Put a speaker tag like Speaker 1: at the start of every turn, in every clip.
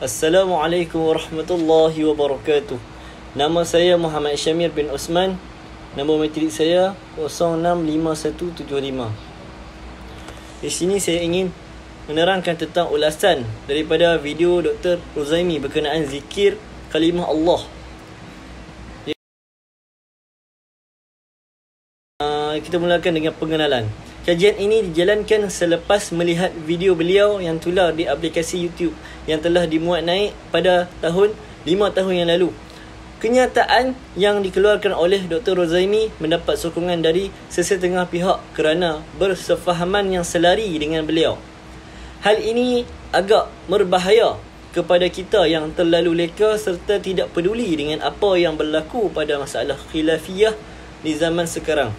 Speaker 1: Assalamualaikum warahmatullahi wabarakatuh. Nama saya Muhammad Syamir bin Osman. Nombor matrik saya 065175. Di sini saya ingin menerangkan tentang ulasan daripada video Dr. Rozaimi berkenaan zikir kalimah Allah. Kita mulakan dengan pengenalan. Kajian ini dijalankan selepas melihat video beliau yang tular di aplikasi YouTube yang telah dimuat naik pada 5 tahun yang lalu. Kenyataan yang dikeluarkan oleh Dr. Rozaimi mendapat sokongan dari sesetengah pihak kerana bersefahaman yang selari dengan beliau. Hal ini agak berbahaya kepada kita yang terlalu leka serta tidak peduli dengan apa yang berlaku pada masalah khilafiyah di zaman sekarang.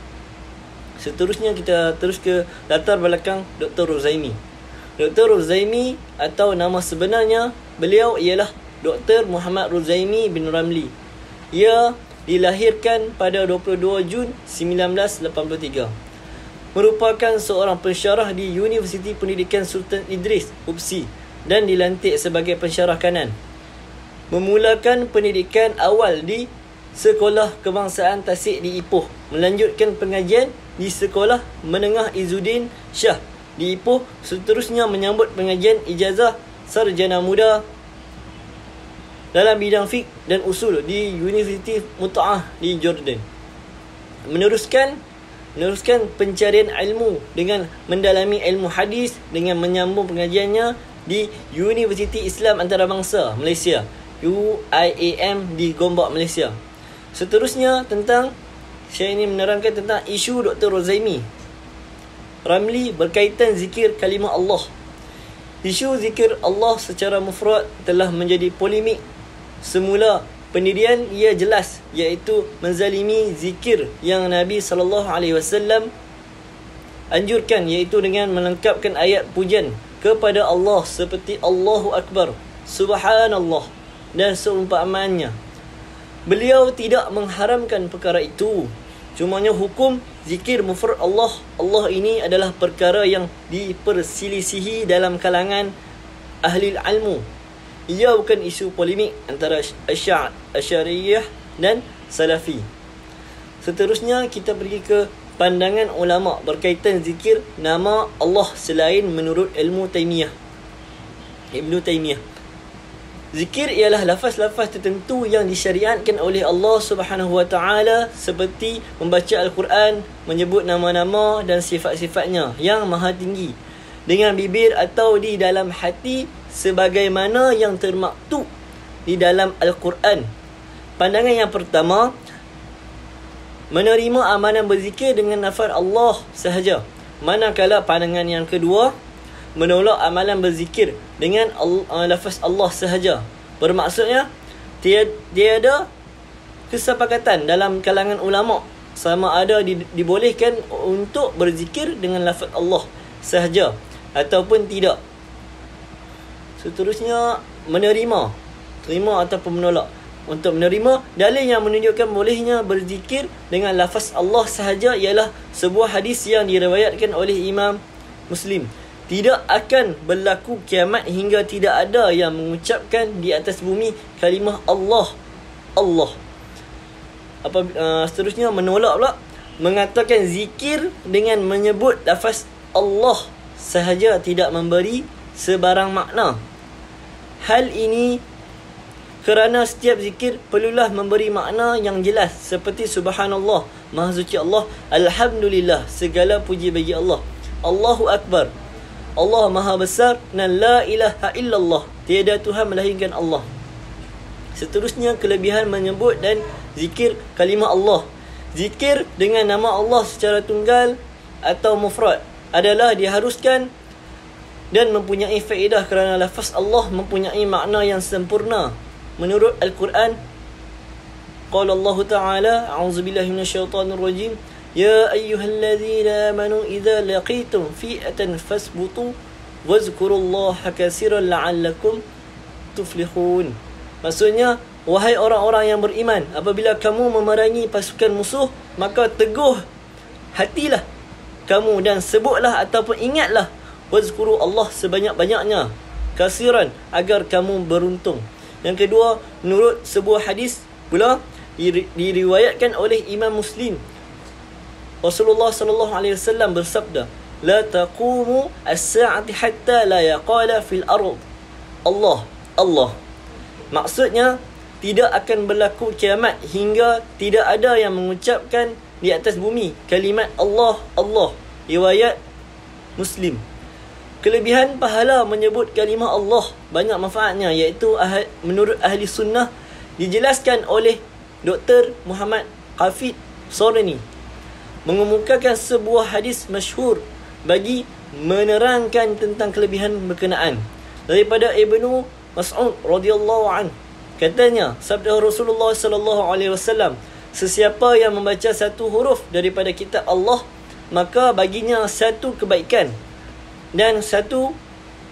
Speaker 1: Seterusnya kita terus ke latar belakang Dr. Rozaimi. Dr. Rozaimi atau nama sebenarnya beliau ialah Dr. Muhammad Rozaimi bin Ramli. Ia dilahirkan pada 22 Jun 1983. Merupakan seorang pensyarah di Universiti Pendidikan Sultan Idris, UPSI, dan dilantik sebagai pensyarah kanan. Memulakan pendidikan awal di Sekolah Kebangsaan Tasik di Ipoh, melanjutkan pengajian di Sekolah Menengah Izzuddin Shah di Ipoh, seterusnya menyambut pengajian ijazah sarjana muda dalam bidang fiqh dan usul di Universiti Mut'ah di Jordan. Meneruskan pencarian ilmu dengan mendalami ilmu hadis dengan menyambung pengajiannya di Universiti Islam Antarabangsa Malaysia, UIAM di Gombak, Malaysia. Seterusnya saya ini menerangkan tentang isu Dr. Rozaimi Ramli berkaitan zikir kalimah Allah. Isu zikir Allah secara mufrad telah menjadi polemik. Semula pendirian ia jelas, iaitu menzalimi zikir yang Nabi SAW anjurkan, iaitu dengan melengkapkan ayat pujian kepada Allah seperti Allahu Akbar, Subhanallah dan seumpamanya. Beliau tidak mengharamkan perkara itu. Cumanya hukum zikir mufrad Allah ini adalah perkara yang diperselisihi dalam kalangan ahli ilmu. Ia bukan isu polemik antara Asy'ariyah dan Salafi. Seterusnya kita pergi ke pandangan ulama berkaitan zikir nama Allah selain menurut Ibnu Taimiyah. Zikir ialah lafaz-lafaz tertentu yang disyariatkan oleh Allah Subhanahu Wa Taala, seperti membaca Al-Quran, menyebut nama-nama dan sifat-sifatnya yang maha tinggi dengan bibir atau di dalam hati sebagaimana yang termaktub di dalam Al-Quran. Pandangan yang pertama, menerima amalan berzikir dengan lafaz Allah sahaja. Manakala pandangan yang kedua, menolak amalan berzikir dengan lafaz Allah sahaja. Bermaksudnya tiada kesepakatan dalam kalangan ulama sama ada dibolehkan untuk berzikir dengan lafaz Allah sahaja ataupun tidak. Seterusnya terima ataupun menolak. Untuk menerima, dalil yang menunjukkan bolehnya berzikir dengan lafaz Allah sahaja ialah sebuah hadis yang diriwayatkan oleh Imam Muslim. Tidak akan berlaku kiamat hingga tidak ada yang mengucapkan di atas bumi kalimah Allah. Seterusnya menolak pula, mengatakan zikir dengan menyebut lafaz Allah sahaja tidak memberi sebarang makna. Hal ini kerana setiap zikir perlulah memberi makna yang jelas, seperti Subhanallah, Maha Suci Allah, Alhamdulillah, segala puji bagi Allah, Allahu Akbar, Allah Maha Besar, dan La ilaha illallah, tiada Tuhan melainkan Allah. Seterusnya kelebihan menyebut dan zikir kalimah Allah. Zikir dengan nama Allah secara tunggal atau mufrad adalah diharuskan dan mempunyai faedah kerana lafaz Allah mempunyai makna yang sempurna. Menurut Al-Quran, qala Allah Ta'ala, a'udzubillahi minasyaitanir rajim, ya ayyuhalladzina amanu idza laqitum fi'atan fasbutu wazkurullaha katsiran la'allakum tuflihun. Maksudnya, wahai orang-orang yang beriman, apabila kamu memerangi pasukan musuh, maka teguh hatilah kamu dan sebutlah ataupun ingatlah wazkuru Allah sebanyak-banyaknya kasiran, agar kamu beruntung. Yang kedua, menurut sebuah hadis pula diriwayatkan oleh Imam Muslim, Rasulullah sallallahu alaihi wasallam bersabda, la taqumu as-sa'ati hatta la yaqala fil ard Allah, Allah. Maksudnya, tidak akan berlaku kiamat hingga tidak ada yang mengucapkan di atas bumi kalimat Allah, Allah. Riwayat Muslim. Kelebihan pahala menyebut kalimah Allah banyak manfaatnya, iaitu menurut ahli sunnah dijelaskan oleh Dr. Muhammad Hafid Sorani, mengemukakan sebuah hadis masyhur bagi menerangkan tentang kelebihan berkenaan. Daripada Ibnu Mas'ud radhiyallahu an, katanya, sabda Rasulullah sallallahu alaihi wasallam, sesiapa yang membaca satu huruf daripada kitab Allah, maka baginya satu kebaikan, dan satu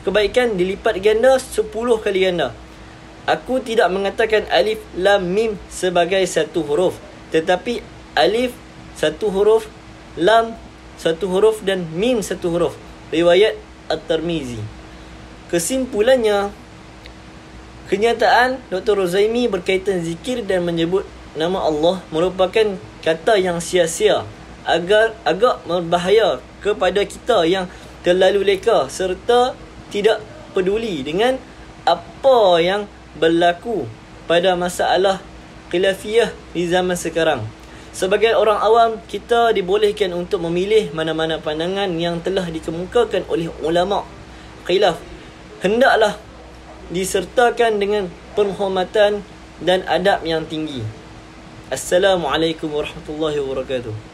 Speaker 1: kebaikan dilipat ganda 10 kali ganda. Aku tidak mengatakan alif lam mim sebagai satu huruf, tetapi alif satu huruf, lam satu huruf, dan mim satu huruf. Riwayat At-Tirmizi. Kesimpulannya, kenyataan Dr. Rozaimi berkaitan zikir dan menyebut nama Allah merupakan kata yang sia-sia, agak berbahaya kepada kita yang terlalu leka serta tidak peduli dengan apa yang berlaku pada masalah khilafiyah di zaman sekarang. Sebagai orang awam, kita dibolehkan untuk memilih mana-mana pandangan yang telah dikemukakan oleh ulama' khilaf. Hendaklah disertakan dengan penghormatan dan adab yang tinggi. Assalamualaikum warahmatullahi wabarakatuh.